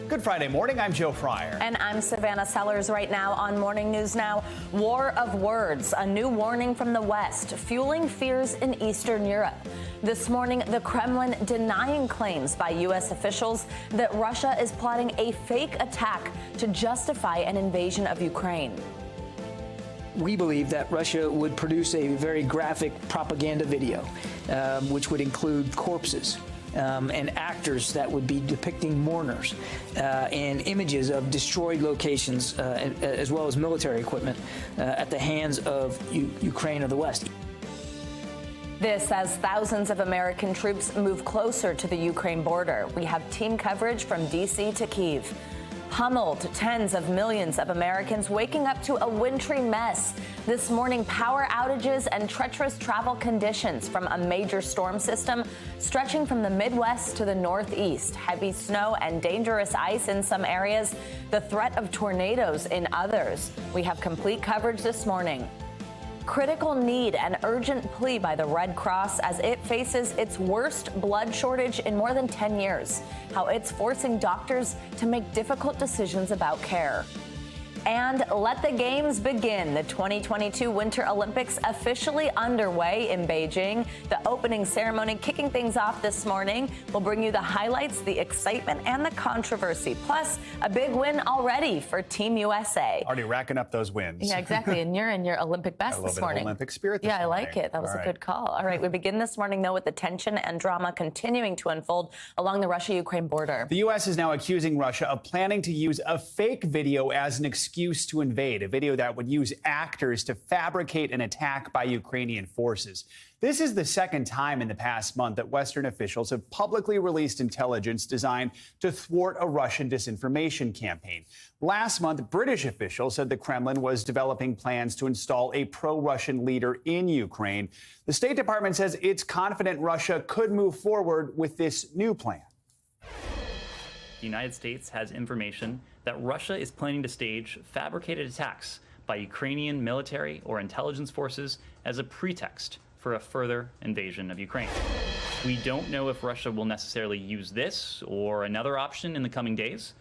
Good Friday morning. I'm Joe Fryer. And I'm Savannah Sellers. Right now on Morning News Now, war of words, a new warning from the West, fueling fears in Eastern Europe. This morning, the Kremlin denying claims by U.S. officials that Russia is plotting a fake attack to justify an invasion of Ukraine. We believe that Russia would produce a very graphic propaganda video, which would include corpses. And actors that would be depicting mourners and images of destroyed locations as well as military equipment at the hands of Ukraine or the West. This as thousands of American troops move closer to the Ukraine border. We have team coverage from D.C. to Kyiv. Pummeled, tens of millions of Americans waking up to a wintry mess. This morning, power outages and treacherous travel conditions from a major storm system stretching from the Midwest to the Northeast. Heavy snow and dangerous ice in some areas, the threat of tornadoes in others. We have complete coverage this morning. Critical need and urgent plea by the Red Cross as it faces its worst blood shortage in more than 10 years. How it's forcing doctors to make difficult decisions about care. And let the games begin. The 2022 Winter Olympics officially underway in Beijing. The opening ceremony kicking things off this morning. We'll bring you the highlights, the excitement, and the controversy. Plus, a big win already for Team USA. Already racking up those wins. Yeah, exactly. And you're in your Olympic best this morning. Olympic spirit this morning. morning. I like it. That was a good call. All right, we begin this morning, though, with the tension and drama continuing to unfold along the Russia-Ukraine border. The U.S. is now accusing Russia of planning to use a fake video as an excuse to invade, a video that would use actors to fabricate an attack by Ukrainian forces. This is the second time in the past month that Western officials have publicly released intelligence designed to thwart a Russian disinformation campaign. Last month, British officials said the Kremlin was developing plans to install a pro-Russian leader in Ukraine. The State Department says it's confident Russia could move forward with this new plan. The United States has information that Russia is planning to stage fabricated attacks by Ukrainian military or intelligence forces as a pretext for a further invasion of Ukraine. We don't know if Russia will necessarily use this or another option in the coming days.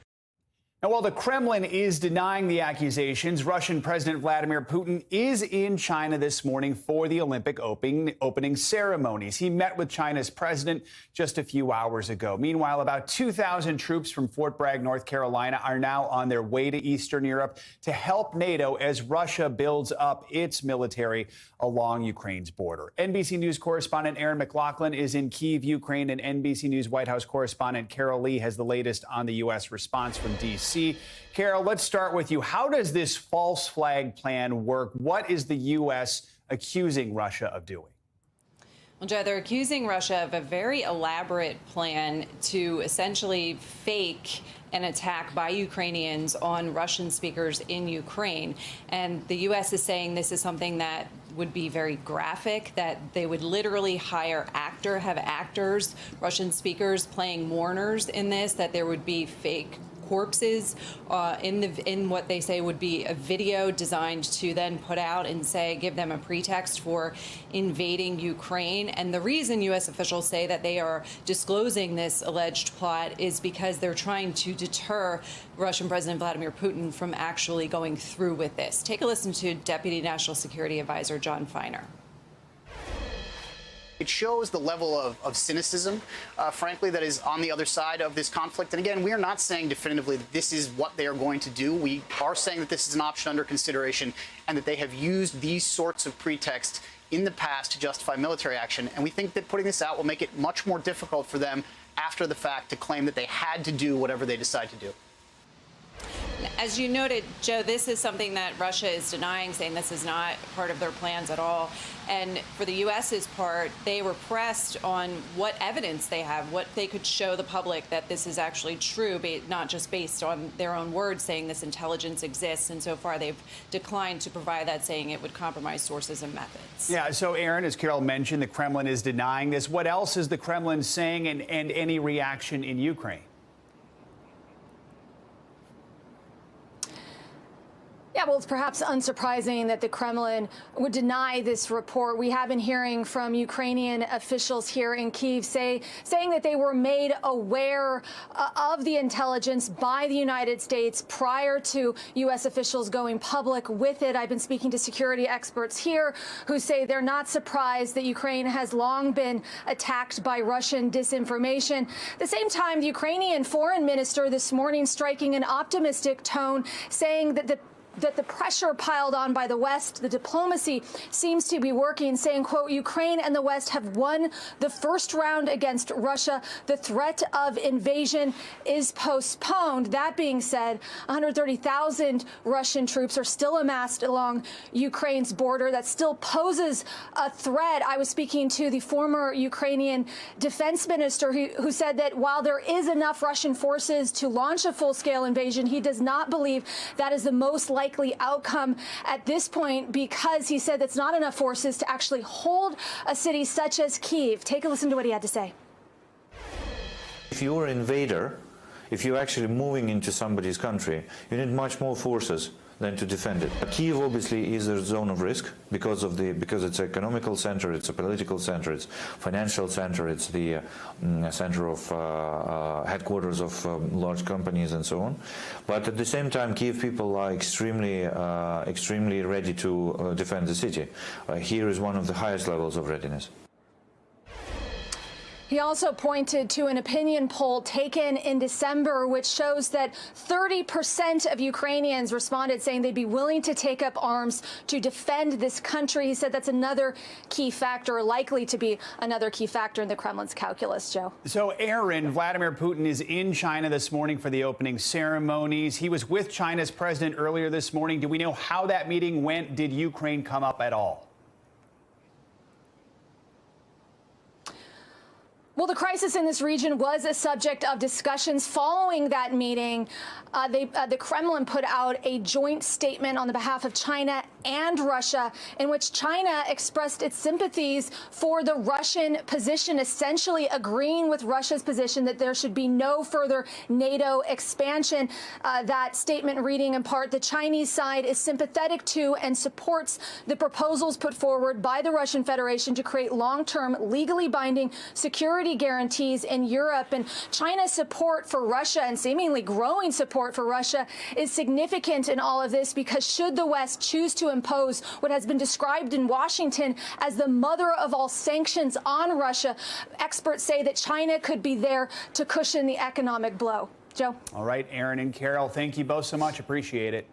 Now, while the Kremlin is denying the accusations, Russian President Vladimir Putin is in China this morning for the Olympic opening ceremonies. He met with China's president just a few hours ago. Meanwhile, about 2,000 troops from Fort Bragg, North Carolina, are now on their way to Eastern Europe to help NATO as Russia builds up its military along Ukraine's border. NBC News correspondent Aaron McLaughlin is in Kyiv, Ukraine, and NBC News White House correspondent Carol Lee has the latest on the U.S. response from D.C. Carol, let's start with you. How does this false flag plan work? What is the U.S. accusing Russia of doing? Well, Joe, they're accusing Russia of a very elaborate plan to essentially fake an attack by Ukrainians on Russian speakers in Ukraine. And the U.S. is saying this is something that would be very graphic, that they would literally have actors, Russian speakers playing mourners in this, that there would be fake corpses in what they say would be a video designed to then put out and give them a pretext for invading Ukraine. And the reason U.S. officials say that they are disclosing this alleged plot is because they're trying to deter Russian President Vladimir Putin from actually going through with this. Take a listen to Deputy National Security Advisor John Feiner. It shows the level of cynicism, frankly, that is on the other side of this conflict. And again, we are not saying definitively that this is what they are going to do. We are saying that this is an option under consideration and that they have used these sorts of pretexts in the past to justify military action. And we think that putting this out will make it much more difficult for them after the fact to claim that they had to do whatever they decide to do. As you noted, Joe, this is something that Russia is denying, saying this is not part of their plans at all. And for the U.S.'s part, they were pressed on what evidence they have, what they could show the public that this is actually true, not just based on their own words saying this intelligence exists. And so far, they've declined to provide that, saying it would compromise sources and methods. Yeah, so, Aaron, as Carol mentioned, the Kremlin is denying this. What else is the Kremlin saying and any reaction in Ukraine? Yeah, well, it's perhaps unsurprising that the Kremlin would deny this report. We have been hearing from Ukrainian officials here in Kyiv saying that they were made aware of the intelligence by the United States prior to U.S. officials going public with it. I've been speaking to security experts here who say they're not surprised that Ukraine has long been attacked by Russian disinformation. At the same time, the Ukrainian foreign minister this morning striking an optimistic tone, saying that the pressure piled on by the West, the diplomacy seems to be working, saying, quote, Ukraine and the West have won the first round against Russia. The threat of invasion is postponed. That being said, 130,000 Russian troops are still amassed along Ukraine's border. That still poses a threat. I was speaking to the former Ukrainian defense minister who said that while there is enough Russian forces to launch a full-scale invasion, he does not believe that is the most likely outcome at this point, because he said that's not enough forces to actually hold a city such as Kyiv. Take a listen to what he had to say. If you're an invader, if you're actually moving into somebody's country, you need much more forces than to defend it. Kyiv obviously is a zone of risk because it's an economical center, it's a political center, it's financial center, it's the center of headquarters of large companies and so on. But at the same time, Kyiv people are extremely ready to defend the city. Here is one of the highest levels of readiness. He also pointed to an opinion poll taken in December, which shows that 30% of Ukrainians responded saying they'd be willing to take up arms to defend this country. He said that's another key factor, likely to be another key factor in the Kremlin's calculus, Joe. So, Aaron, Vladimir Putin is in China this morning for the opening ceremonies. He was with China's president earlier this morning. Do we know how that meeting went? Did Ukraine come up at all? Well, the crisis in this region was a subject of discussions following that meeting. The Kremlin put out a joint statement on the behalf of China and Russia, in which China expressed its sympathies for the Russian position, essentially agreeing with Russia's position that there should be no further NATO expansion. That statement reading in part, the Chinese side is sympathetic to and supports the proposals put forward by the Russian Federation to create long-term, legally binding security guarantees in Europe. And China's support for Russia, and seemingly growing support for Russia, is significant in all of this, because should the West choose to impose what has been described in Washington as the mother of all sanctions on Russia, experts say that China could be there to cushion the economic blow. Joe? All right, Aaron and Carol, thank you both so much. Appreciate it.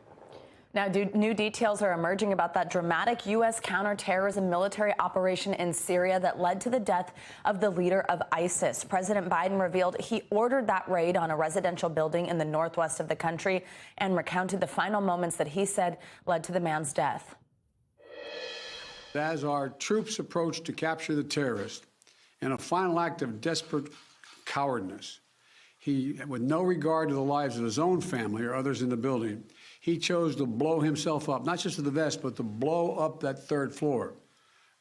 Now, new details are emerging about that dramatic U.S. counterterrorism military operation in Syria that led to the death of the leader of ISIS. President Biden revealed he ordered that raid on a residential building in the northwest of the country and recounted the final moments that he said led to the man's death. As our troops approached to capture the terrorist, in a final act of desperate cowardness, he, with no regard to the lives of his own family or others in the building, he chose to blow himself up, not just to the vest, but to blow up that third floor,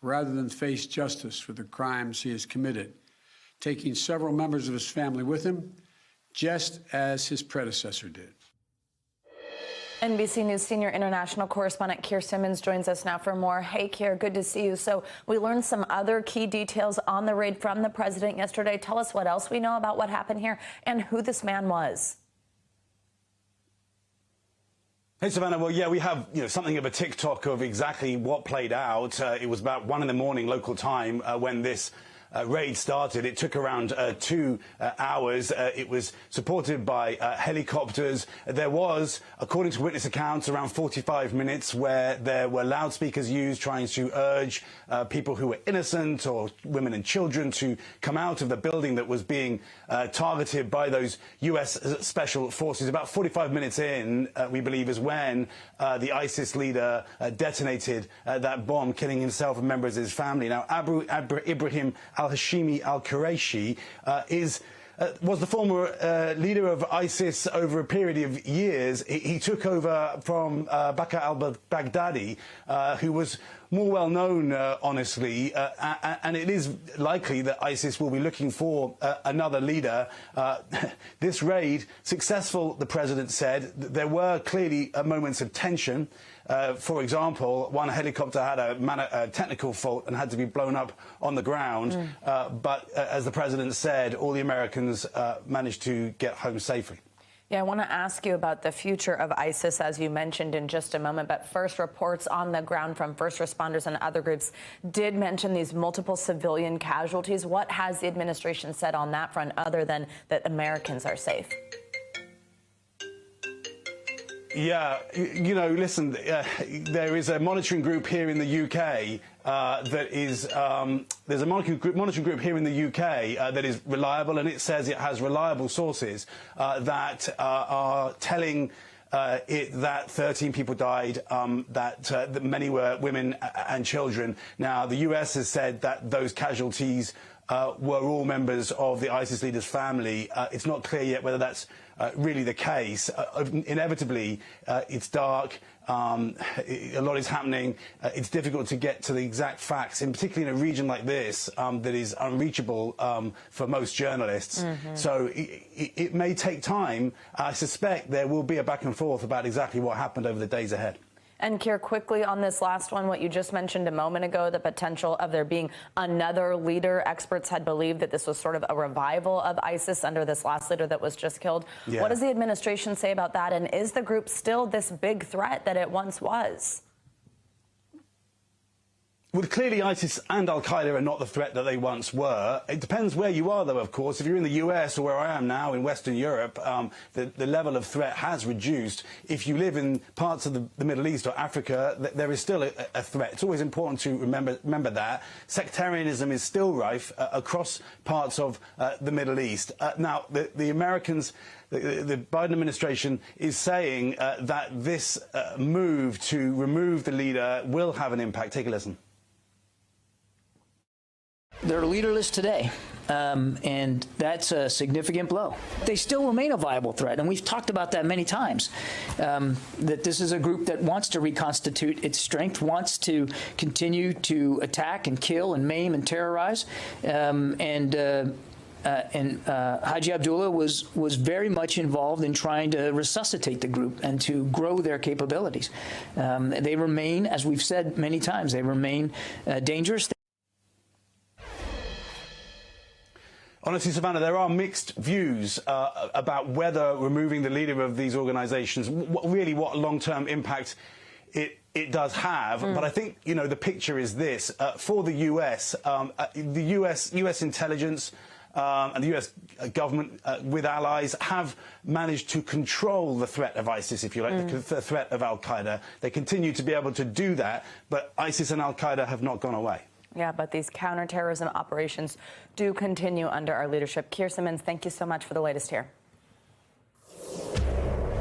rather than face justice for the crimes he has committed, taking several members of his family with him, just as his predecessor did. NBC News senior international correspondent Keir Simmons joins us now for more. Hey, Keir, good to see you. So we learned some other key details on the raid from the president yesterday. Tell us what else we know about what happened here and who this man was. Hey, Savannah. Well, yeah, we have something of a TikTok of exactly what played out. It was about 1 in the morning local time when this raid started. It took around 2 hours. It was supported by helicopters. There was, according to witness accounts, around 45 minutes where there were loudspeakers used trying to urge people who were innocent or women and children to come out of the building that was being targeted by those U.S. Special Forces. About 45 minutes in, we believe, is when the ISIS leader detonated that bomb, killing himself and members of his family. Now, Ibrahim al-Hashimi al-Qurayshi was the former leader of ISIS over a period of years. He took over from Bakr al-Baghdadi, who was more well known, honestly, and it is likely that ISIS will be looking for another leader. This raid, successful, the president said. There were clearly moments of tension. For example, one helicopter had a technical fault and had to be blown up on the ground. But as the president said, all the Americans managed to get home safely. Yeah, I want to ask you about the future of ISIS, as you mentioned, in just a moment. But first, reports on the ground from first responders and other groups did mention these multiple civilian casualties. What has the administration said on that front, other than that Americans are safe? Yeah, you know, listen, there is a monitoring group here in the UK there's a monitoring group here in the UK that is reliable, and it says it has reliable sources that are telling it that 13 people died, that many were women and children. Now, the US has said that those casualties were all members of the ISIS leader's family. It's not clear yet whether that's really the case. Inevitably, it's dark. A lot is happening. It's difficult to get to the exact facts, and particularly in a region like this that is unreachable for most journalists. So it may take time. I suspect there will be a back and forth about exactly what happened over the days ahead. And Keir, quickly on this last one, what you just mentioned a moment ago, the potential of there being another leader. Experts had believed that this was sort of a revival of ISIS under this last leader that was just killed. Yeah. What does the administration say about that? And is the group still this big threat that it once was? Well, clearly ISIS and al-Qaeda are not the threat that they once were. It depends where you are, though, of course. If you're in the US or where I am now in Western Europe, the level of threat has reduced. If you live in parts of the Middle East or Africa, there is still a threat. It's always important to remember that. Sectarianism is still rife across parts of the Middle East. Now, the Americans... The Biden administration is saying that this move to remove the leader will have an impact. Take a listen. They're leaderless today, and that's a significant blow. They still remain a viable threat, and we've talked about that many times, that this is a group that wants to reconstitute its strength, wants to continue to attack and kill and maim and terrorize, and Haji Abdullah was very much involved in trying to resuscitate the group and to grow their capabilities. They remain, as we've said many times, they remain dangerous. Honestly, Savannah, there are mixed views about whether removing the leader of these organizations, really what long-term impact it does have. But I think, you know, the picture is this. For the US, US intelligence and the US government with allies have managed to control the threat of ISIS, if you like, the threat of al-Qaeda. They continue to be able to do that, but ISIS and al-Qaeda have not gone away. Yeah, but these counterterrorism operations do continue under our leadership. Keir Simmons, thank you so much for the latest here.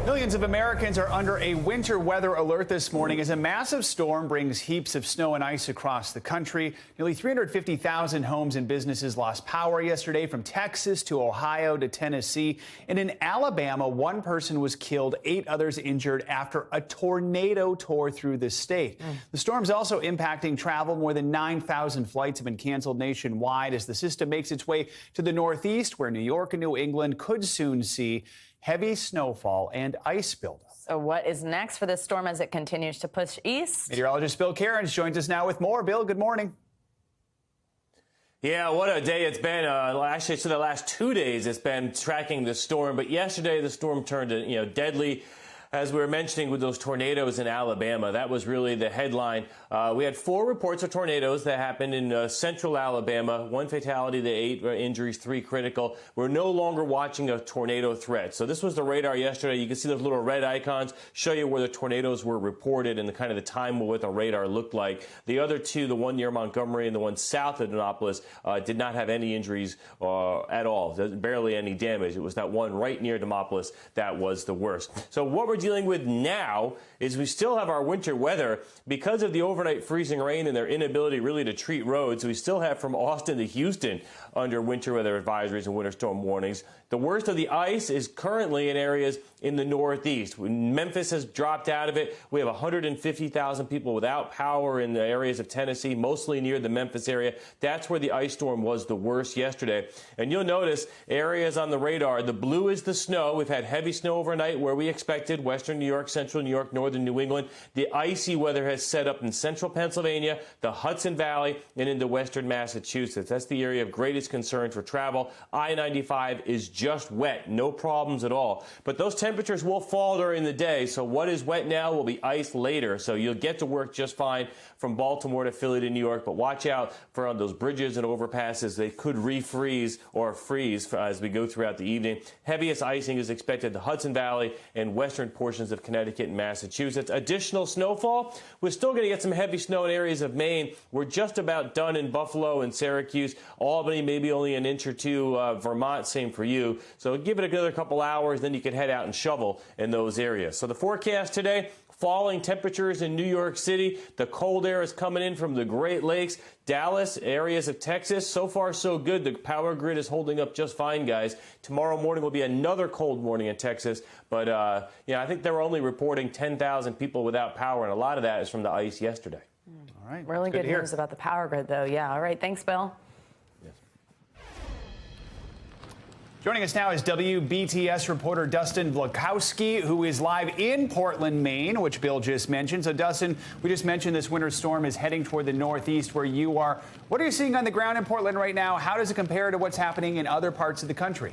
Millions of Americans are under a winter weather alert this morning as a massive storm brings heaps of snow and ice across the country. Nearly 350,000 homes and businesses lost power yesterday, from Texas to Ohio to Tennessee. And in Alabama, one person was killed, 8 others injured after a tornado tore through the state. The storm's also impacting travel. More than 9,000 flights have been canceled nationwide as the system makes its way to the Northeast, where New York and New England could soon see heavy snowfall and ice buildup. So what is next for this storm as it continues to push east? Meteorologist Bill Cairns joins us now with more. Bill, good morning. Yeah, what a day it's been. Actually, so the last 2 days it's been tracking the storm, but yesterday the storm turned deadly. As we were mentioning with those tornadoes in Alabama, that was really the headline. We had 4 reports of tornadoes that happened in central Alabama. 1 fatality, the 8 injuries, 3 critical. We're no longer watching a tornado threat. So this was the radar yesterday. You can see those little red icons show you where the tornadoes were reported and the kind of the time of what the radar looked like. The other 2, the one near Montgomery and the one south of Annapolis, did not have any injuries at all. Barely any damage. It was that one right near Demopolis that was the worst. So what we're dealing with now is we still have our winter weather because of the overnight freezing rain and their inability really to treat roads. We still have from Austin to Houston under winter weather advisories and winter storm warnings. The worst of the ice is currently in areas in the Northeast. Memphis has dropped out of it. We have 150,000 people without power in the areas of Tennessee, mostly near the Memphis area. That's where the ice storm was the worst yesterday. And you'll notice areas on the radar. The blue is the snow. We've had heavy snow overnight where we expected. Western New York, central New York, northern New England. The icy weather has set up in central Pennsylvania, the Hudson Valley, and into western Massachusetts. That's the area of greatest concern for travel. I-95 is just wet. No problems at all. But those temperatures will fall during the day, so what is wet now will be ice later. So you'll get to work just fine from Baltimore to Philly to New York, but watch out for those bridges and overpasses. They could refreeze or freeze as we go throughout the evening. Heaviest icing is expected the Hudson Valley and western portions of Connecticut and Massachusetts. Additional snowfall, we're still going to get some heavy snow in areas of Maine. We're just about done in Buffalo and Syracuse. Albany, maybe only an inch or two. Vermont, same for you. So give it another couple hours, then you can head out and shovel in those areas. So the forecast today, falling temperatures in New York City. The cold air is coming in from the Great Lakes, Dallas, areas of Texas. So far, so good. The power grid is holding up just fine, guys. Tomorrow morning will be another cold morning in Texas. But, I think they were only reporting 10,000 people without power, and a lot of that is from the ice yesterday. All right. Really good news about the power grid, though. Yeah. All right. Thanks, Bill. Joining us now is WBTS reporter Dustin Blakowski, who is live in Portland, Maine, which Bill just mentioned. So, Dustin, we just mentioned this winter storm is heading toward the Northeast where you are. What are you seeing on the ground in Portland right now? How does it compare to what's happening in other parts of the country?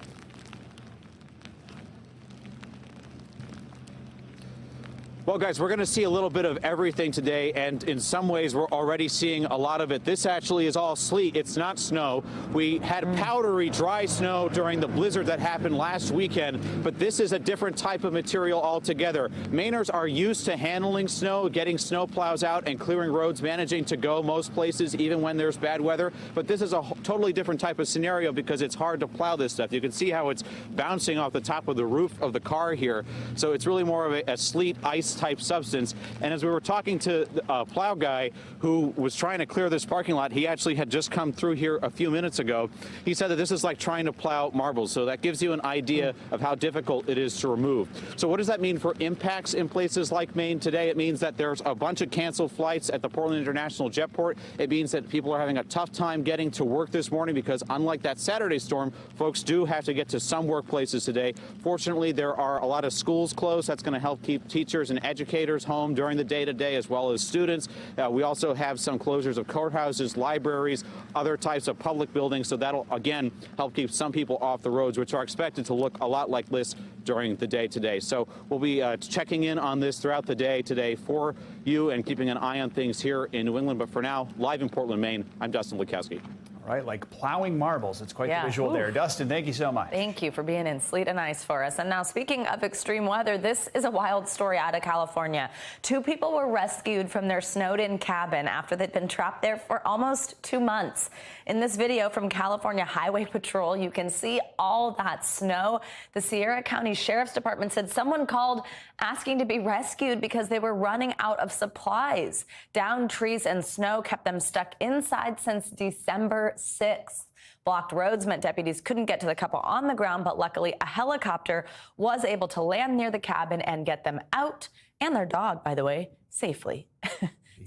Well, guys, we're going to see a little bit of everything today, and in some ways we're already seeing a lot of it. This actually is all sleet. It's not snow. We had powdery, dry snow during the blizzard that happened last weekend, but this is a different type of material altogether. Mainers are used to handling snow, getting snow plows out and clearing roads, managing to go most places even when there's bad weather, but this is a totally different type of scenario because it's hard to plow this stuff. You can see how it's bouncing off the top of the roof of the car here, so it's really more of a sleet, ice type substance. And as we were talking to a plow guy who was trying to clear this parking lot, he actually had just come through here a few minutes ago. He said that this is like trying to plow marbles. So that gives you an idea of how difficult it is to remove. So what does that mean for impacts in places like Maine today? It means that there's a bunch of canceled flights at the Portland International Jetport. It means that people are having a tough time getting to work this morning because unlike that Saturday storm, folks do have to get to some workplaces today. Fortunately, there are a lot of schools closed. That's going to help keep teachers and educators home during the day today, as well as students. We also have some closures of courthouses, libraries, other types of public buildings. So that'll, again, help keep some people off the roads, which are expected to look a lot like this during the day today. So we'll be checking in on this throughout the day today for you and keeping an eye on things here in New England. But for now, live in Portland, Maine, I'm Dustin Blakowski. All right, like plowing marbles. It's quite the visual there. Dustin, thank you so much. Thank you for being in sleet and ice for us. And now, speaking of extreme weather, this is a wild story out of California. 2 people were rescued from their snowed-in cabin after they'd been trapped there for almost 2 months. In this video from California Highway Patrol, you can see all that snow. The Sierra County Sheriff's Department said someone called asking to be rescued because they were running out of supplies. Downed trees and snow kept them stuck inside since December 6th. Blocked roads meant deputies couldn't get to the couple on the ground, but luckily a helicopter was able to land near the cabin and get them out, and their dog, by the way, safely.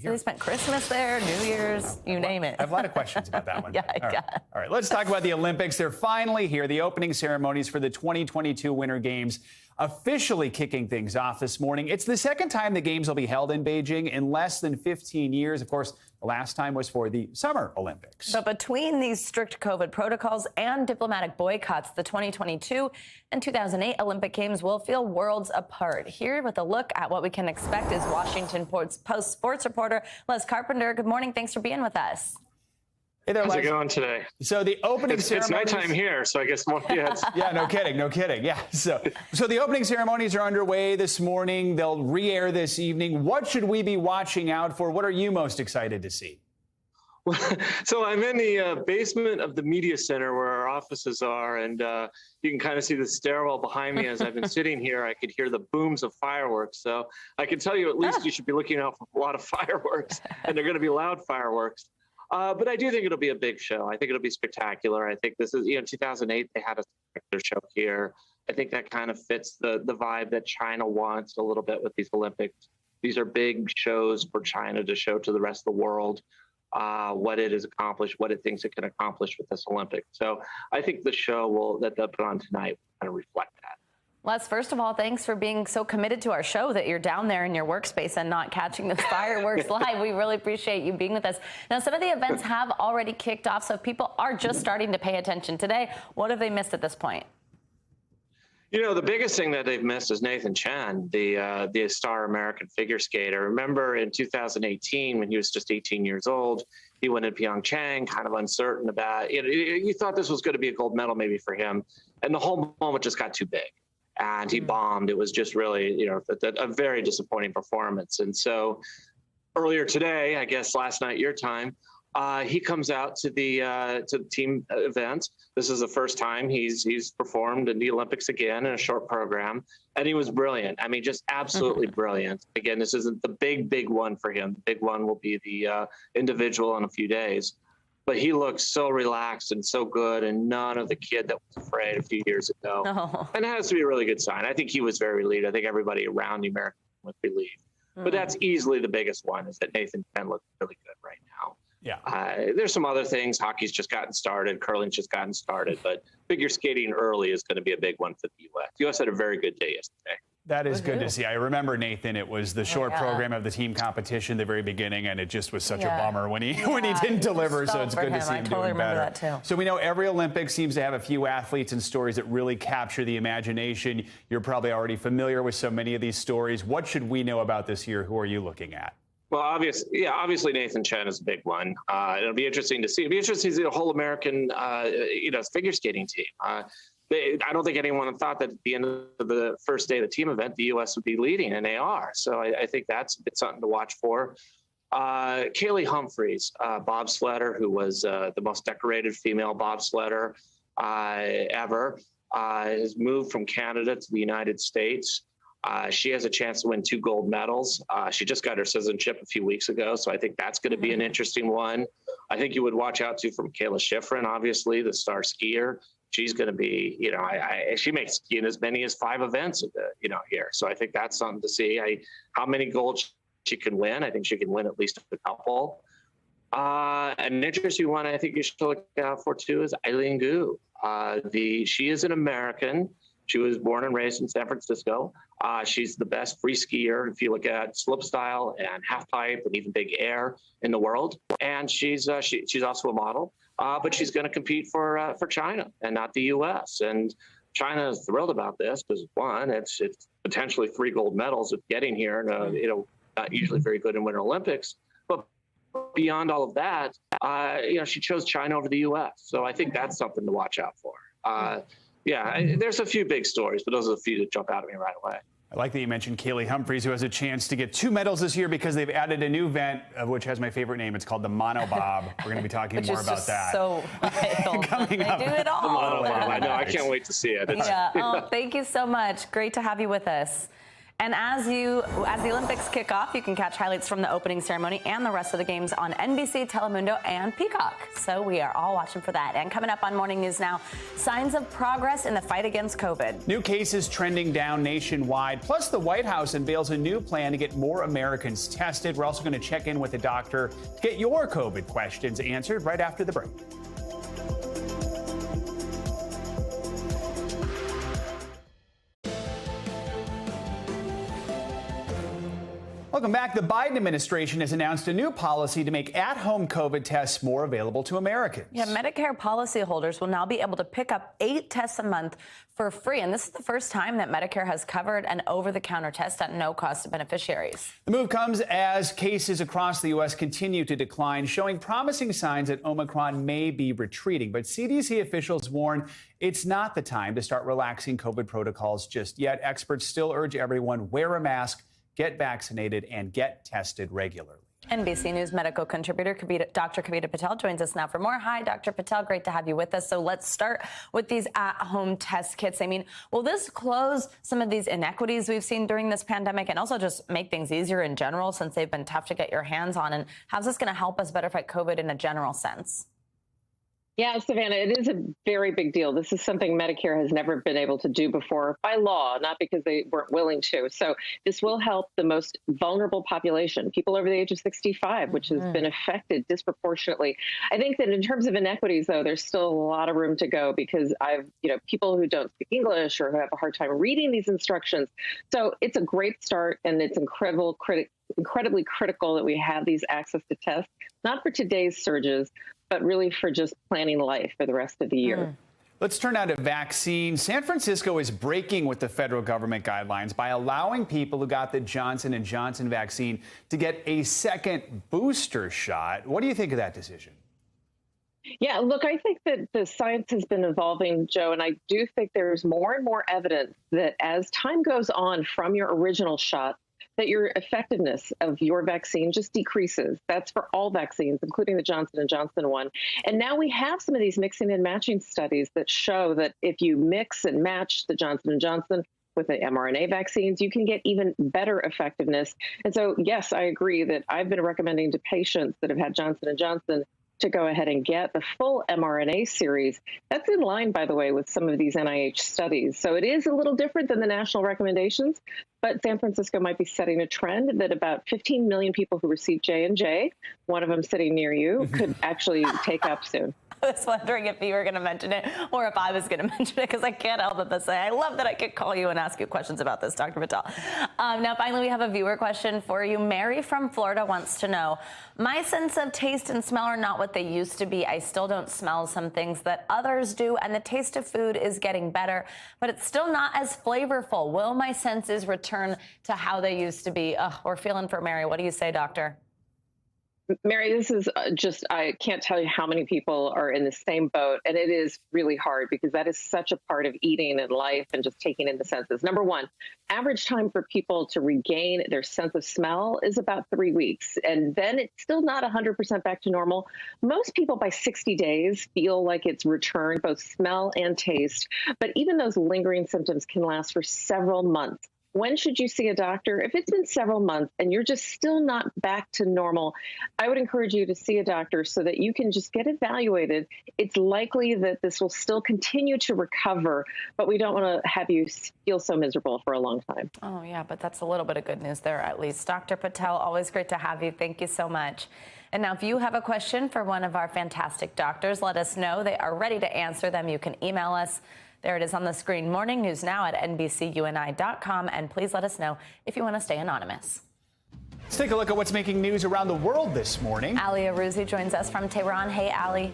So they spent Christmas there, New Year's, you name it. I have a lot of questions about that one. Yeah, All right, let's talk about the Olympics. They're finally here. The opening ceremonies for the 2022 Winter Games officially kicking things off this morning. It's the second time the Games will be held in Beijing in less than 15 years. Of course, the last time was for the Summer Olympics. But between these strict COVID protocols and diplomatic boycotts, the 2022 and 2008 Olympic Games will feel worlds apart. Here with a look at what we can expect is Washington Post sports reporter Les Carpenter. Good morning. Thanks for being with us. Hey there, how's it going today? So the opening ceremonies... It's nighttime here, so I guess more... Yeah, yeah, no kidding. Yeah, so the opening ceremonies are underway this morning. They'll re-air this evening. What should we be watching out for? What are you most excited to see? Well, so I'm in the basement of the media center where our offices are, and you can kind of see the stairwell behind me. As I've been sitting here, I could hear the booms of fireworks. So I can tell you at least you should be looking out for a lot of fireworks, and they're going to be loud fireworks. But I do think it'll be a big show. I think it'll be spectacular. I think this is, 2008, they had a spectacular show here. I think that kind of fits the vibe that China wants a little bit with these Olympics. These are big shows for China to show to the rest of the world what it has accomplished, what it thinks it can accomplish with this Olympics. So I think the show that they'll put on tonight will kind of reflect that. Les, first of all, thanks for being so committed to our show that you're down there in your workspace and not catching the fireworks live. We really appreciate you being with us. Now, some of the events have already kicked off, so if people are just starting to pay attention today, what have they missed at this point? The biggest thing that they've missed is Nathan Chen, the star American figure skater. Remember in 2018, when he was just 18 years old, he went in Pyeongchang, kind of uncertain about it. You thought this was going to be a gold medal maybe for him, and the whole moment just got too big. And he bombed. It was just really, a very disappointing performance. And so earlier today, I guess last night, your time, he comes out to the team event. This is the first time he's performed in the Olympics again in a short program. And he was brilliant. I mean, just absolutely brilliant. Again, this isn't the big one for him. The big one will be the individual in a few days. But he looks so relaxed and so good, and none of the kid that was afraid a few years ago. Oh. And it has to be a really good sign. I think he was very relieved. I think everybody around the American was relieved. But that's easily the biggest one, is that Nathan Chen looks really good right now. Yeah. There's some other things. Hockey's just gotten started. Curling's just gotten started. But figure skating early is going to be a big one for the U.S. The U.S. had a very good day yesterday. That is good to see. I remember, Nathan, it was the short program of the team competition, the very beginning, and it just was such a bummer when he didn't deliver, so it's good to see him doing better. That too. So we know every Olympics seems to have a few athletes and stories that really capture the imagination. You're probably already familiar with so many of these stories. What should we know about this year? Who are you looking at? Well, obviously Nathan Chen is a big one. It'll be interesting to see. It'll be interesting to see the whole American, figure skating team. I don't think anyone thought that at the end of the first day of the team event, the U.S. would be leading, and they are. So I think it's something to watch for. Kaylee Humphries, bobsledder, who was the most decorated female bobsledder ever, has moved from Canada to the United States. She has a chance to win 2 gold medals. She just got her citizenship a few weeks ago, so I think that's going to be an interesting one. I think you would watch out from Kayla Schifrin, obviously, the star skier. She's going to be, she makes skiing as many as 5 events, here. So I think that's something to see. How many golds she can win. I think she can win at least a couple. An interesting one I think you should look out for, too, is Eileen Gu. She is an American. She was born and raised in San Francisco. She's the best free skier if you look at slopestyle and half pipe and even big air in the world. And she's also a model. But she's going to compete for China and not the U.S. And China is thrilled about this because, one, it's potentially 3 gold medals of getting here, and not usually very good in Winter Olympics. But beyond all of that, she chose China over the U.S. So I think that's something to watch out for. There's a few big stories, but those are the few that jump out at me right away. I like that you mentioned Kaylee Humphries, who has a chance to get 2 medals this year because they've added a new event, which has my favorite name. It's called the monobob. We're going to be talking more about that. So coming up. They do it all. The monobob. I know. I can't wait to see it. Thank you so much. Great to have you with us. And as the Olympics kick off, you can catch highlights from the opening ceremony and the rest of the games on NBC, Telemundo, and Peacock. So we are all watching for that. And coming up on Morning News Now, signs of progress in the fight against COVID. New cases trending down nationwide. Plus, the White House unveils a new plan to get more Americans tested. We're also going to check in with a doctor to get your COVID questions answered right after the break. Welcome back. The Biden administration has announced a new policy to make at-home COVID tests more available to Americans. Yeah, Medicare policyholders will now be able to pick up 8 tests a month for free. And this is the first time that Medicare has covered an over-the-counter test at no cost to beneficiaries. The move comes as cases across the U.S. continue to decline, showing promising signs that Omicron may be retreating. But CDC officials warn it's not the time to start relaxing COVID protocols just yet. Experts still urge everyone wear a mask, get vaccinated, and get tested regularly. NBC News medical contributor Dr. Kavita Patel joins us now for more. Hi, Dr. Patel. Great to have you with us. So let's start with these at-home test kits. I mean, will this close some of these inequities we've seen during this pandemic and also just make things easier in general since they've been tough to get your hands on? And how's this going to help us better fight COVID in a general sense? Yeah, Savannah, it is a very big deal. This is something Medicare has never been able to do before by law, not because they weren't willing to. So this will help the most vulnerable population, people over the age of 65, which has been affected disproportionately. I think that in terms of inequities, though, there's still a lot of room to go because people who don't speak English or who have a hard time reading these instructions. So it's a great start, and it's incredibly critical that we have these access to tests, not for today's surges, but really for just planning life for the rest of the year. Let's turn now to vaccines. San Francisco is breaking with the federal government guidelines by allowing people who got the Johnson & Johnson vaccine to get a second booster shot. What do you think of that decision? Yeah, look, I think that the science has been evolving, Joe, and I do think there's more and more evidence that as time goes on from your original shot, that your effectiveness of your vaccine just decreases. That's for all vaccines, including the Johnson & Johnson one. And now we have some of these mixing and matching studies that show that if you mix and match the Johnson & Johnson with the mRNA vaccines, you can get even better effectiveness. And so, yes, I agree that I've been recommending to patients that have had Johnson & Johnson to go ahead and get the full mRNA series. That's in line, by the way, with some of these NIH studies. So it is a little different than the national recommendations, but San Francisco might be setting a trend that about 15 million people who receive J&J, one of them sitting near you, could actually take up soon. I was wondering if you were going to mention it or if I was going to mention it because I can't help but say I love that I could call you and ask you questions about this, Dr. Patel. Now, finally, we have a viewer question for you. Mary from Florida wants to know, my sense of taste and smell are not what they used to be. I still don't smell some things that others do, and the taste of food is getting better, but it's still not as flavorful. Will my senses return to how they used to be? We're feeling for Mary. What do you say, doctor? Mary, this is I can't tell you how many people are in the same boat, and it is really hard because that is such a part of eating and life and just taking in the senses. Number one, average time for people to regain their sense of smell is about 3 weeks, and then it's still not 100% back to normal. Most people by 60 days feel like it's returned, both smell and taste, but even those lingering symptoms can last for several months. When should you see a doctor? If it's been several months and you're just still not back to normal, I would encourage you to see a doctor so that you can just get evaluated. It's likely that this will still continue to recover, but we don't want to have you feel so miserable for a long time. Oh, yeah, but that's a little bit of good news there, at least. Dr. Patel, always great to have you. Thank you so much. And now, if you have a question for one of our fantastic doctors, let us know. They are ready to answer them. You can email us. There it is on the screen. Morning News Now at NBCUNI.com. And please let us know if you want to stay anonymous. Let's take a look at what's making news around the world this morning. Ali Arouzi joins us from Tehran. Hey, Ali.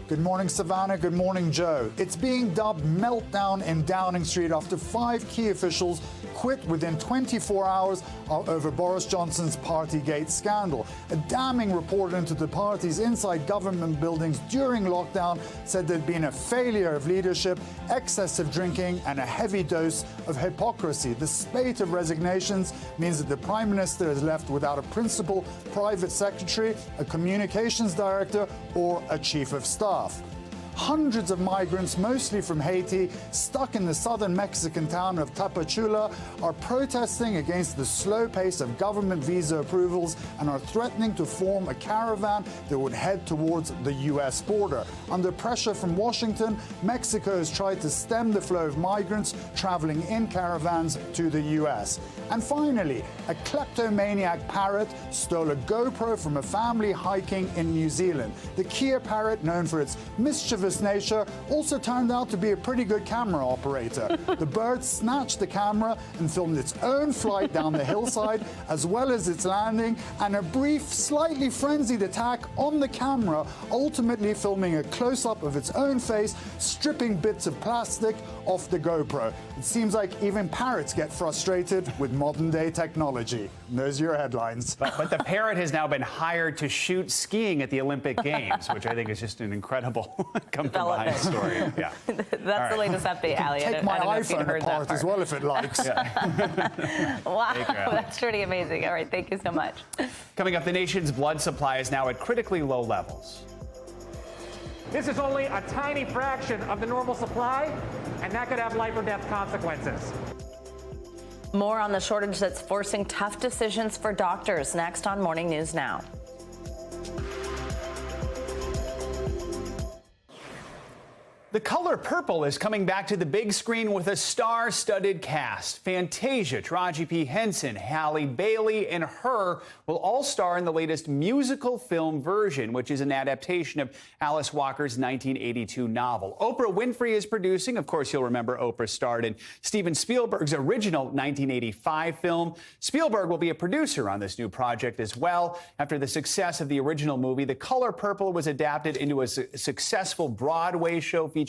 Good morning, Savannah. Good morning, Joe. It's being dubbed meltdown in Downing Street after 5 key officials quit within 24 hours over Boris Johnson's Partygate scandal. A damning report into the party's inside government buildings during lockdown said there'd been a failure of leadership, excessive drinking, and a heavy dose of hypocrisy. The spate of resignations means that the Prime Minister is left without a principal private secretary, a communications director, or a chief of staff. Hundreds of migrants, mostly from Haiti, stuck in the southern Mexican town of Tapachula, are protesting against the slow pace of government visa approvals and are threatening to form a caravan that would head towards the U.S. border. Under pressure from Washington, Mexico has tried to stem the flow of migrants traveling in caravans to the U.S. And finally, a kleptomaniac parrot stole a GoPro from a family hiking in New Zealand. The Kia parrot, known for its mischievous nature, also turned out to be a pretty good camera operator. The bird snatched the camera and filmed its own flight down the hillside, as well as its landing, and a brief, slightly frenzied attack on the camera, ultimately filming a close-up of its own face, stripping bits of plastic off the GoPro. It seems like even parrots get frustrated with modern-day technology. And those are your headlines. But the parrot has now been hired to shoot skiing at the Olympic Games, which I think is just an incredible come from behind story. Yeah. That's the latest update, Ali. Take my iPhone apart as well if it likes. Wow, that's pretty amazing. All right, thank you so much. Coming up, the nation's blood supply is now at critically low levels. This is only a tiny fraction of the normal supply, and that could have life or death consequences. More on the shortage that's forcing tough decisions for doctors next on Morning News Now. The color purple is coming back to the big screen with a star-studded cast. Fantasia, Taraji P. Henson, Halle Bailey, and Her will all star in the latest musical film version, which is an adaptation of Alice Walker's 1982 novel. Oprah Winfrey is producing. Of course, you'll remember Oprah starred in Steven Spielberg's original 1985 film. Spielberg will be a producer on this new project as well. After the success of the original movie, The Color Purple was adapted into a successful Broadway show featuring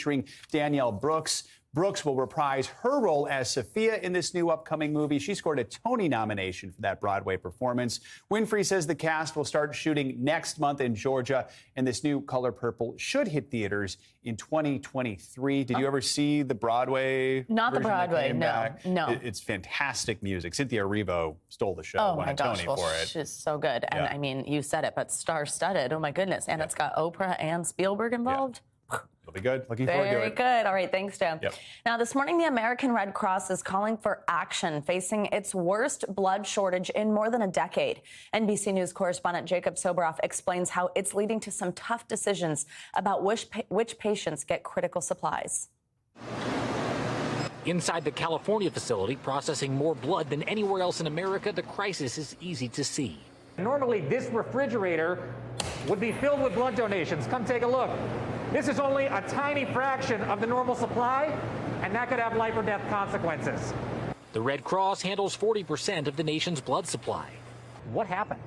Danielle Brooks. Brooks will reprise her role as Sophia in this new upcoming movie. She scored a Tony nomination for that Broadway performance. Winfrey says the cast will start shooting next month in Georgia, and this new Color Purple should hit theaters in 2023. Did you ever see the Broadway Not the version that Broadway, came no, back? no. It's fantastic music. Cynthia Erivo stole the show, Oh won my a gosh, Tony well, for it. she's so good. And Yeah. I mean, you said it, but star-studded. Oh my goodness. And it's got Oprah and Spielberg involved. It'll be good. Looking forward to Very it. good. All right, thanks, Jim. Yep. Now, this morning, the American Red Cross is calling for action, facing its worst blood shortage in more than a decade. NBC News correspondent Jacob Soboroff explains how it's leading to some tough decisions about which patients get critical supplies. Inside the California facility, processing more blood than anywhere else in America, the crisis is easy to see. Normally, this refrigerator would be filled with blood donations. Come take a look. This is only a tiny fraction of the normal supply, and that could have life or death consequences. The Red Cross handles 40% of the nation's blood supply. What happened?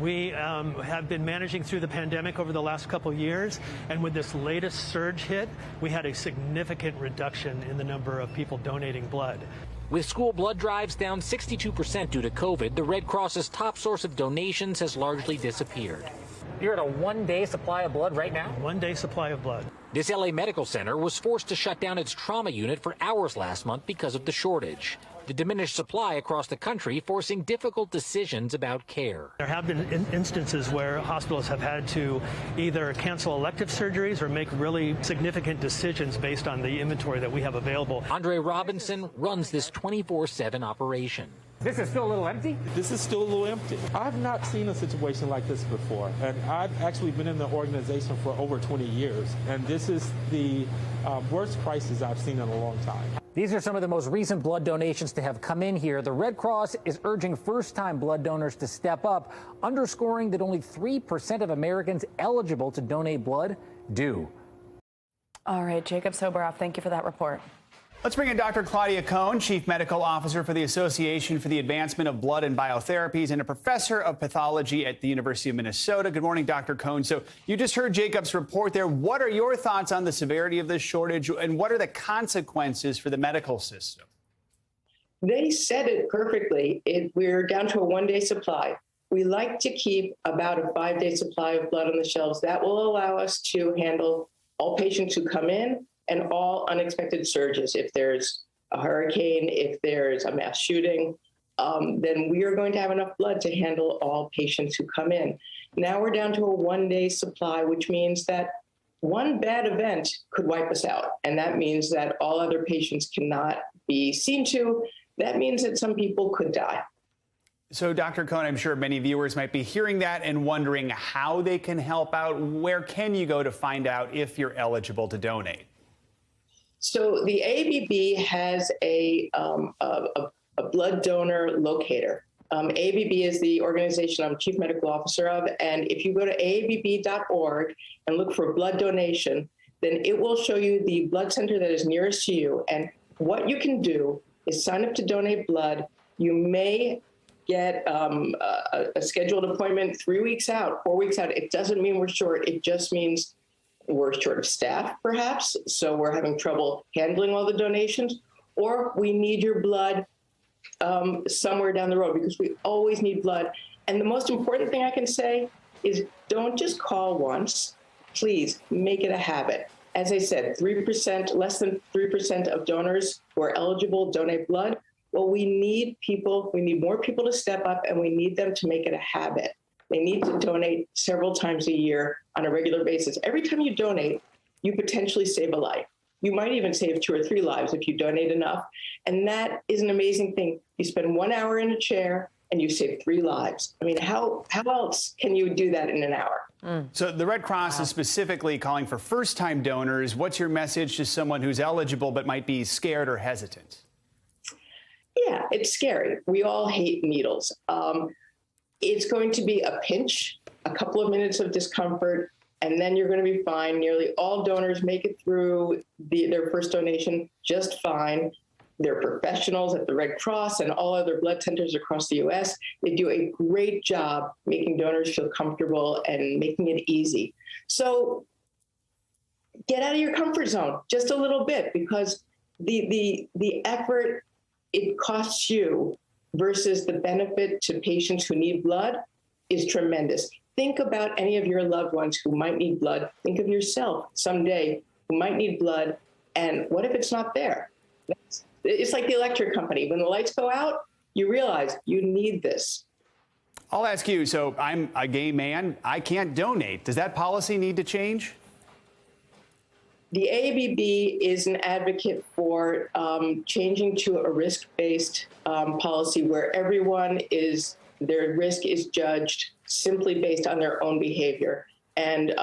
We have been managing through the pandemic over the last couple of years, and with this latest surge hit, we had a significant reduction in the number of people donating blood. With school blood drives down 62% due to COVID, the Red Cross's top source of donations has largely disappeared. You're at a one-day supply of blood right now? One-day supply of blood. This LA Medical Center was forced to shut down its trauma unit for hours last month because of the shortage. The diminished supply across the country forcing difficult decisions about care. There have been instances where hospitals have had to either cancel elective surgeries or make really significant decisions based on the inventory that we have available. Andre Robinson runs this 24/7 operation. This is still a little empty? This is still a little empty. I've not seen a situation like this before, and I've actually been in the organization for over 20 years, and this is the worst crisis I've seen in a long time. These are some of the most recent blood donations to have come in here. The Red Cross is urging first-time blood donors to step up, underscoring that only 3% of Americans eligible to donate blood do. All right, Jacob Soboroff, thank you for that report. Let's bring in Dr. Claudia Cohn, Chief Medical Officer for the Association for the Advancement of Blood and Biotherapies and a professor of pathology at the University of Minnesota. Good morning, Dr. Cohn. So you just heard Jacob's report there. What are your thoughts on the severity of this shortage, and what are the consequences for the medical system? They said it perfectly. We're down to a one-day supply. We like to keep about a 5-day supply of blood on the shelves. That will allow us to handle all patients who come in and all unexpected surges. If there's a hurricane, if there's a mass shooting, then we are going to have enough blood to handle all patients who come in. Now we're down to a one-day supply, which means that one bad event could wipe us out. And that means that all other patients cannot be seen to. That means that some people could die. So, Dr. Cohn, I'm sure many viewers might be hearing that and wondering how they can help out. Where can you go to find out if you're eligible to donate? So the ABB has a blood donor locator. ABB is the organization I'm Chief Medical Officer of, and if you go to AABB.org and look for blood donation, then it will show you the blood center that is nearest to you. And what you can do is sign up to donate blood. You may get a scheduled appointment 3 weeks out, 4 weeks out. It doesn't mean we're short. It just means we're short of staff, perhaps, so we're having trouble handling all the donations, or we need your blood somewhere down the road, because we always need blood. And the most important thing I can say is don't just call once. please make it a habit. As I said, 3%, less than 3% of donors who are eligible donate blood. Well, we need more people to step up, and we need them to make it a habit. They need to donate several times a year on a regular basis. Every time you donate, you potentially save a life. You might even save 2 or 3 lives if you donate enough. And that is an amazing thing. You spend 1 hour in a chair and you save 3 lives. I mean, how else can you do that in an hour? So the Red Cross is specifically calling for first-time donors. What's your message to someone who's eligible but might be scared or hesitant? Yeah, it's scary. We all hate needles. It's going to be a pinch, a couple of minutes of discomfort, and then you're going to be fine. Nearly all donors make it through their first donation just fine. They're professionals at the Red Cross and all other blood centers across the U.S. They do a great job making donors feel comfortable and making it easy. So get out of your comfort zone just a little bit, because the effort it costs you versus the benefit to patients who need blood is tremendous. Think about any of your loved ones who might need blood. Think of yourself someday who might need blood, and what if it's not there? It's like the electric company. When the lights go out, you realize you need this. I'll ask you, so I'm a gay man. I can't donate. Does that policy need to change? The AABB is an advocate for changing to a risk-based policy where their risk is judged simply based on their own behavior. And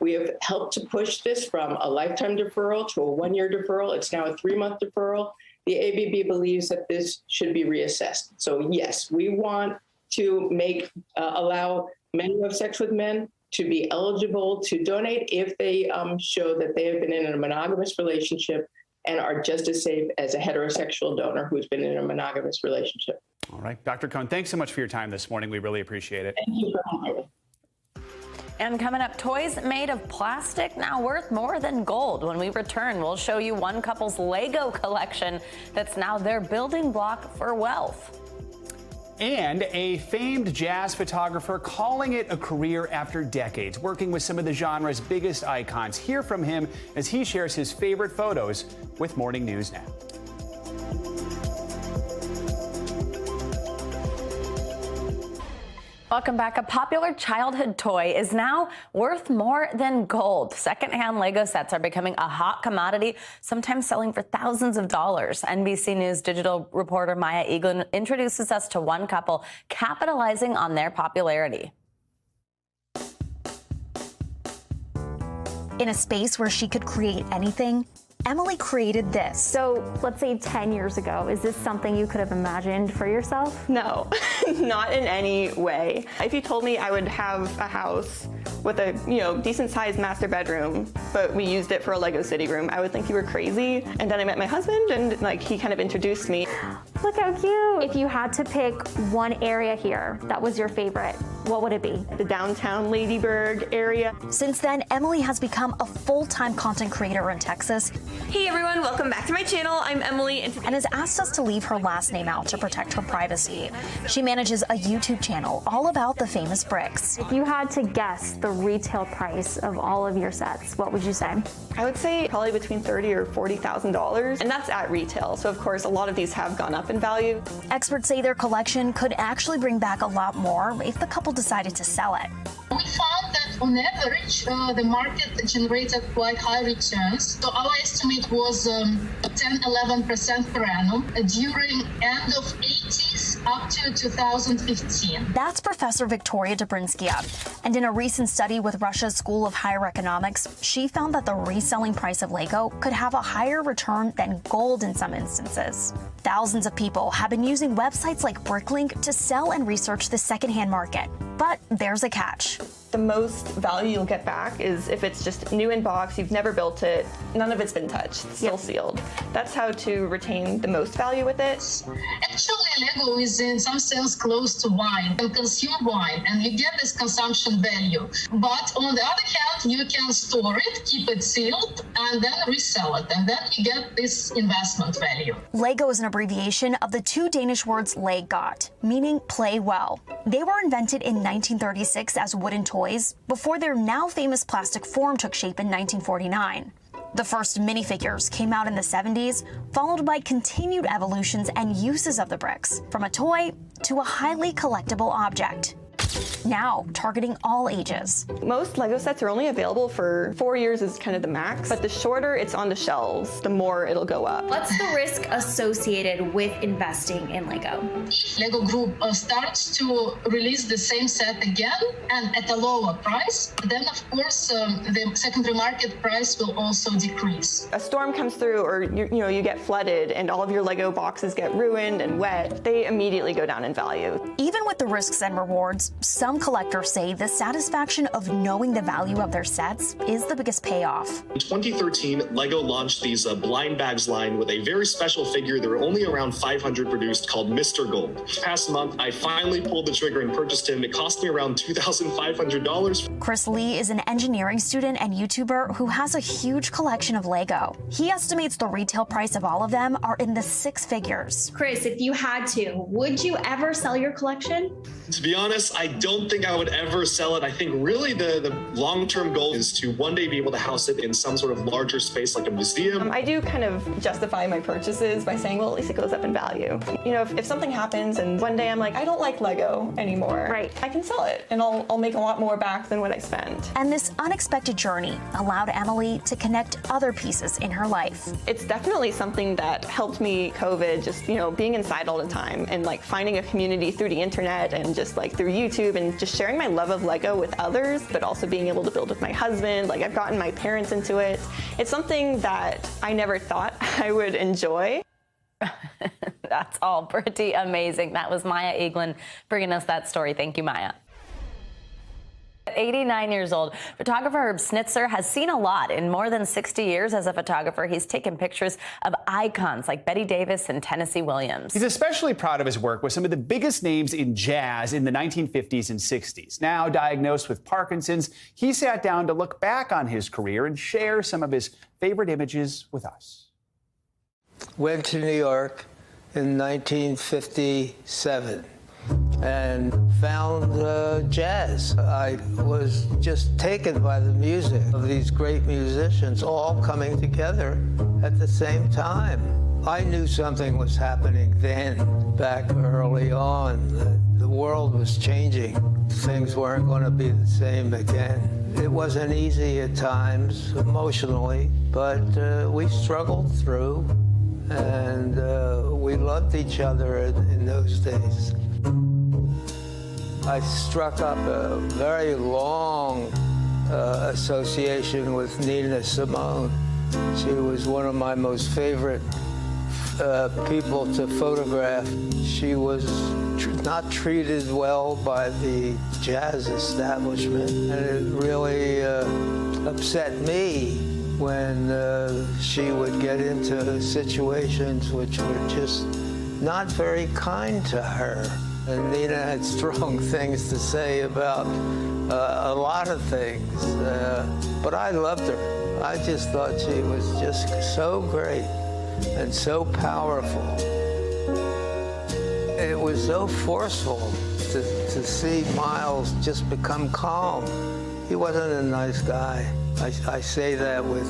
we have helped to push this from a lifetime deferral to a 1-year deferral. It's now a 3-month deferral. The AABB believes that this should be reassessed. So yes, we want to allow men who have sex with men to be eligible to donate if they show that they have been in a monogamous relationship and are just as safe as a heterosexual donor who's been in a monogamous relationship. All right. Dr. Cohn, thanks so much for your time this morning. We really appreciate it. Thank you for having me. And coming up, toys made of plastic now worth more than gold. When we return, we'll show you one couple's Lego collection that's now their building block for wealth. And a famed jazz photographer calling it a career after decades, working with some of the genre's biggest icons. Hear from him as he shares his favorite photos with Morning News Now. Welcome back. A popular childhood toy is now worth more than gold. Secondhand Lego sets are becoming a hot commodity, sometimes selling for thousands of dollars. NBC News Digital reporter Maya Eaglin introduces us to one couple capitalizing on their popularity. In a space where she could create anything, Emily created this. So let's say 10 years ago, is this something you could have imagined for yourself? No, not in any way. If you told me I would have a house with a decent sized master bedroom, but we used it for a Lego city room, I would think you were crazy. And then I met my husband and he kind of introduced me. Look how cute. If you had to pick one area here that was your favorite, what would it be? The downtown Ladyburg area. Since then, Emily has become a full-time content creator in Texas. Hey everyone, welcome back to my channel. I'm Emily and has asked us to leave her last name out to protect her privacy. She manages a YouTube channel all about the famous bricks. If you had to guess the retail price of all of your sets, what would you say? I would say probably between $30,000 or $40,000, and that's at retail. So of course, a lot of these have gone up in value. Experts say their collection could actually bring back a lot more if the couple decided to sell it. We found that on average, the market generated quite high returns. So our estimate was 10-11% per annum during end of 80s up to 2015. That's Professor Victoria Dobrinskia. And in a recent study with Russia's School of Higher Economics, she found that the reselling price of Lego could have a higher return than gold in some instances. Thousands of people have been using websites like Bricklink to sell and research the secondhand market. But there's a catch. The most value you'll get back is if it's just new in box, you've never built it, none of it's been touched, it's still sealed. That's how to retain the most value with it. Actually, Lego is in some sense close to wine and consume wine, and you get this consumption value. But on the other hand, you can store it, keep it sealed, and then resell it, and then you get this investment value. Lego is an abbreviation of the two Danish words leg godt, meaning play well. They were invented in 1936 as wooden toys before their now famous plastic form took shape in 1949. The first minifigures came out in the 70s, followed by continued evolutions and uses of the bricks, from a toy to a highly collectible object. Now targeting all ages. Most Lego sets are only available for 4 years is kind of the max, but the shorter it's on the shelves, the more it'll go up. What's the risk associated with investing in Lego? Lego Group starts to release the same set again and at a lower price, then of course the secondary market price will also decrease. A storm comes through, or you get flooded and all of your Lego boxes get ruined and wet, they immediately go down in value. Even with the risks and rewards, some collectors say the satisfaction of knowing the value of their sets is the biggest payoff. In 2013, Lego launched these blind bags line with a very special figure. There were only around 500 produced called Mr. Gold. Past month, I finally pulled the trigger and purchased him. It cost me around $2,500. Chris Lee is an engineering student and YouTuber who has a huge collection of Lego. He estimates the retail price of all of them are in the 6 figures. Chris, if you had to, would you ever sell your collection? To be honest, I don't think I would ever sell it. I think really the long-term goal is to one day be able to house it in some sort of larger space like a museum. I do kind of justify my purchases by saying, well, at least it goes up in value. You know, if something happens and one day I'm like, I don't like Lego anymore, right? I can sell it and I'll make a lot more back than what I spent. And this unexpected journey allowed Emily to connect other pieces in her life. It's definitely something that helped me COVID, just, being inside all the time and like finding a community through the internet and just like through YouTube and just sharing my love of Lego with others, but also being able to build with my husband. Like I've gotten my parents into it. It's something that I never thought I would enjoy. That's all pretty amazing. That was Maya Eaglin bringing us that story. Thank you, Maya. At 89 years old, photographer Herb Snitzer has seen a lot. In more than 60 years as a photographer, he's taken pictures of icons like Betty Davis and Tennessee Williams. He's especially proud of his work with some of the biggest names in jazz in the 1950s and 60s. Now diagnosed with Parkinson's, he sat down to look back on his career and share some of his favorite images with us. Went to New York in 1957. And found jazz. I was just taken by the music of these great musicians all coming together at the same time. I knew something was happening then, back early on. The world was changing. Things weren't going to be the same again. It wasn't easy at times, emotionally, but we struggled through, and we loved each other in those days. I struck up a very long association with Nina Simone. She was one of my most favorite people to photograph. She was not treated well by the jazz establishment, and it really upset me when she would get into situations which were just not very kind to her. And Nina had strong things to say about a lot of things, but I loved her. I just thought she was just so great and so powerful. It was so forceful to see Miles just become calm. He wasn't a nice guy. I say that with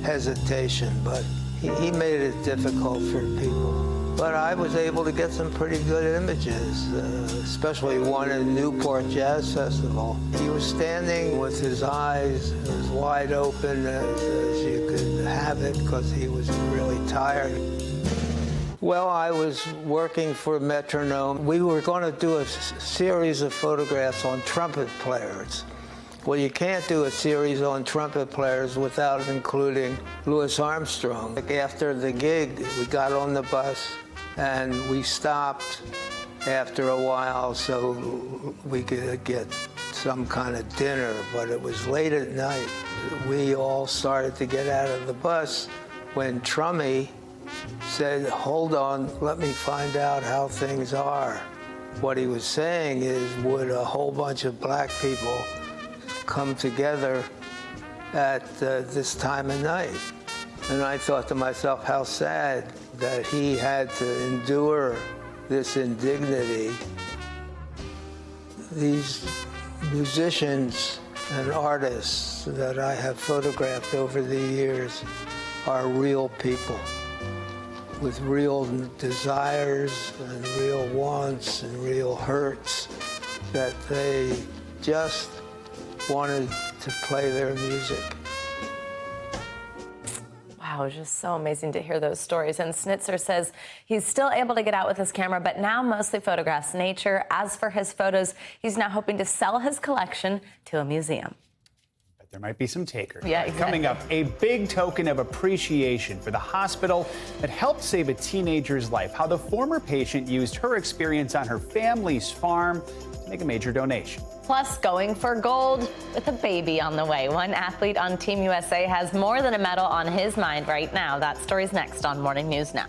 hesitation, but he made it difficult for people. But I was able to get some pretty good images, especially one in Newport Jazz Festival. He was standing with his eyes as wide open as you could have it because he was really tired. Well, I was working for Metronome. We were going to do a series of photographs on trumpet players. Well, you can't do a series on trumpet players without including Louis Armstrong. After the gig, we got on the bus and we stopped after a while so we could get some kind of dinner, but it was late at night. We all started to get out of the bus when Trummy said, "Hold on, let me find out how things are." What he was saying is, would a whole bunch of black people come together at this time of night? And I thought to myself, how sad that he had to endure this indignity. these musicians and artists that I have photographed over the years are real people with real desires and real wants and real hurts, that they just wanted to play their music. Wow, just so amazing to hear those stories. And Snitzer says he's still able to get out with his camera, but now mostly photographs nature. As for his photos, he's now hoping to sell his collection to a museum. But there might be some takers. Yeah, exactly. Coming up, a big token of appreciation for the hospital that helped save a teenager's life. How the former patient used her experience on her family's farm to make a major donation. Plus, going for gold with a baby on the way. One athlete on Team USA has more than a medal on his mind right now. That story's next on Morning News Now.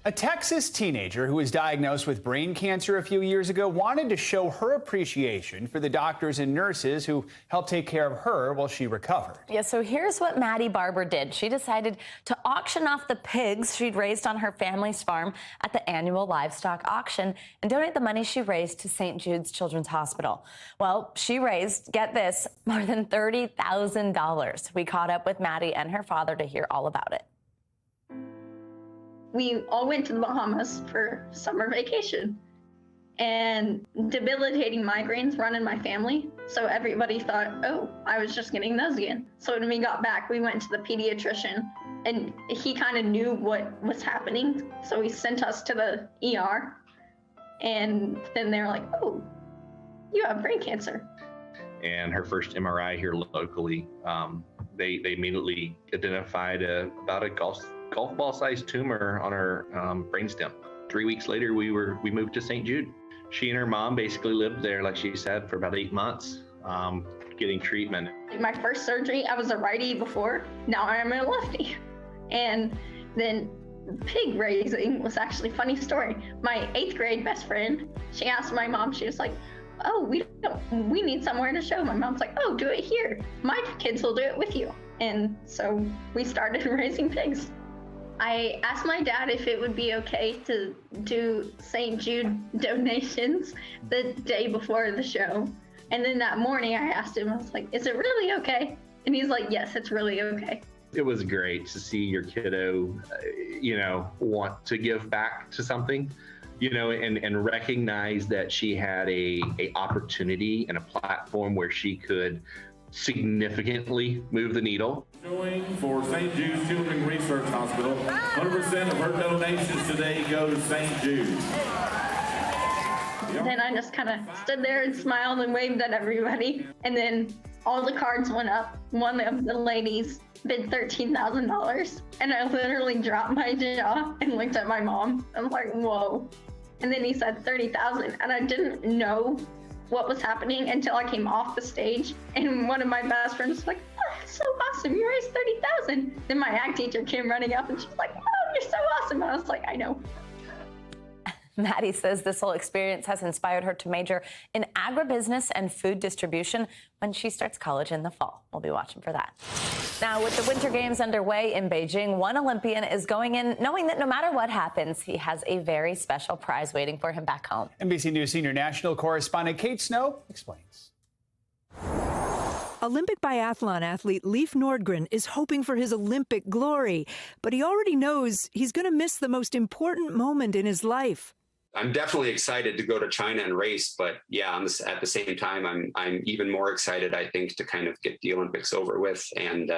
A Texas teenager who was diagnosed with brain cancer a few years ago wanted to show her appreciation for the doctors and nurses who helped take care of her while she recovered. Yeah, so here's what Maddie Barber did. She decided to auction off the pigs she'd raised on her family's farm at the annual livestock auction and donate the money she raised to St. Jude's Children's Hospital. Well, she raised, get this, more than $30,000. We caught up with Maddie and her father to hear all about it. We all went to the Bahamas for summer vacation, and debilitating migraines run in my family. So everybody thought, oh, I was just getting those again. So when we got back, we went to the pediatrician, and he kind of knew what was happening. So he sent us to the ER, and then they're like, oh, you have brain cancer. And her first MRI here locally, they immediately identified about a golf ball-sized tumor on her brainstem. 3 weeks later, we moved to St. Jude. She and her mom basically lived there, like she said, for about 8 months, getting treatment. My first surgery, I was a righty before. Now I'm a lefty. And then pig raising was actually a funny story. My 8th grade best friend, she asked my mom, she was like, oh, we need somewhere to show. My mom's like, oh, do it here. My kids will do it with you. And so we started raising pigs. I asked my dad if it would be okay to do St. Jude donations the day before the show. And then that morning I asked him, I was like, is it really okay? And he's like, yes, it's really okay. It was great to see your kiddo, want to give back to something, and recognize that she had a opportunity and a platform where she could significantly move the needle. Showing for St. Jude's Children's Research Hospital, 100% of her donations today go to St. Jude. Then I just kind of stood there and smiled and waved at everybody. And then all the cards went up. One of the ladies bid $13,000. And I literally dropped my jaw and looked at my mom. I'm like, whoa. And then he said 30,000, and I didn't know what was happening until I came off the stage, and one of my best friends was like, oh, that's so awesome, you raised 30,000. Then my act teacher came running up and she's like, oh, you're so awesome. And I was like, I know. Maddie says this whole experience has inspired her to major in agribusiness and food distribution when she starts college in the fall. We'll be watching for that. Now, with the Winter Games underway in Beijing, one Olympian is going in knowing that no matter what happens, he has a very special prize waiting for him back home. NBC News senior national correspondent Kate Snow explains. Olympic biathlon athlete Leif Nordgren is hoping for his Olympic glory, but he already knows he's going to miss the most important moment in his life. I'm definitely excited to go to China and race, but yeah, at the same time, I'm even more excited, I think, to kind of get the Olympics over with and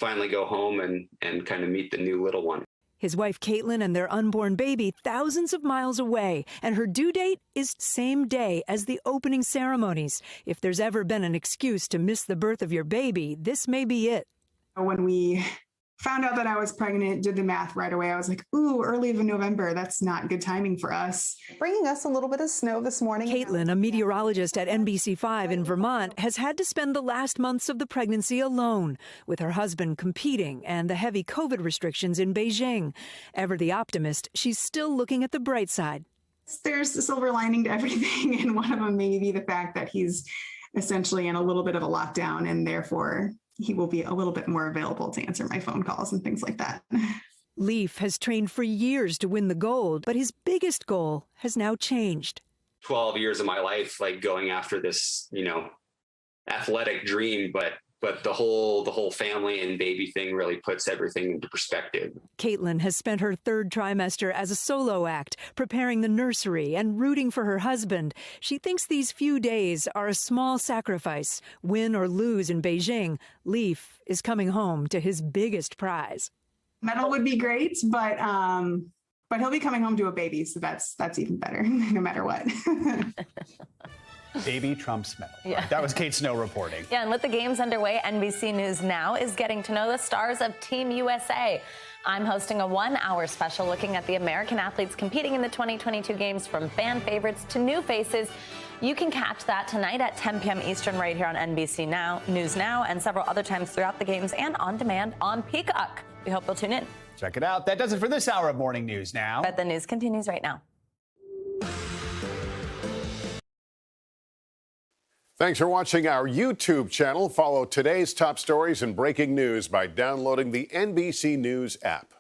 finally go home and kind of meet the new little one. His wife Caitlin and their unborn baby thousands of miles away, and her due date is same day as the opening ceremonies. If there's ever been an excuse to miss the birth of your baby, this may be it. When we found out that I was pregnant, did the math right away. I was like, ooh, early of November, that's not good timing for us. Bringing us a little bit of snow this morning. Caitlin, a meteorologist at NBC5 in Vermont, has had to spend the last months of the pregnancy alone, with her husband competing and the heavy COVID restrictions in Beijing. Ever the optimist, she's still looking at the bright side. There's a silver lining to everything, and one of them may be the fact that he's essentially in a little bit of a lockdown, and therefore he will be a little bit more available to answer my phone calls and things like that. Leaf has trained for years to win the gold, but his biggest goal has now changed. 12 years of my life, like going after this, athletic dream, but the whole family and baby thing really puts everything into perspective. Caitlin has spent her third trimester as a solo act, preparing the nursery and rooting for her husband. She thinks these few days are a small sacrifice. Win or lose in Beijing, Leaf is coming home to his biggest prize. Medal would be great, but he'll be coming home to a baby, so that's even better, no matter what. Baby trumps medal. Yeah. That was Kate Snow reporting. Yeah, and with the games underway, NBC News Now is getting to know the stars of Team USA. I'm hosting a 1-hour special looking at the American athletes competing in the 2022 games, from fan favorites to new faces. You can catch that tonight at 10 p.m. Eastern right here on NBC News Now, and several other times throughout the games and on demand on Peacock. We hope you'll tune in. Check it out. That does it for this hour of Morning News Now. But the news continues right now. Thanks for watching our YouTube channel. Follow today's top stories and breaking news by downloading the NBC News app.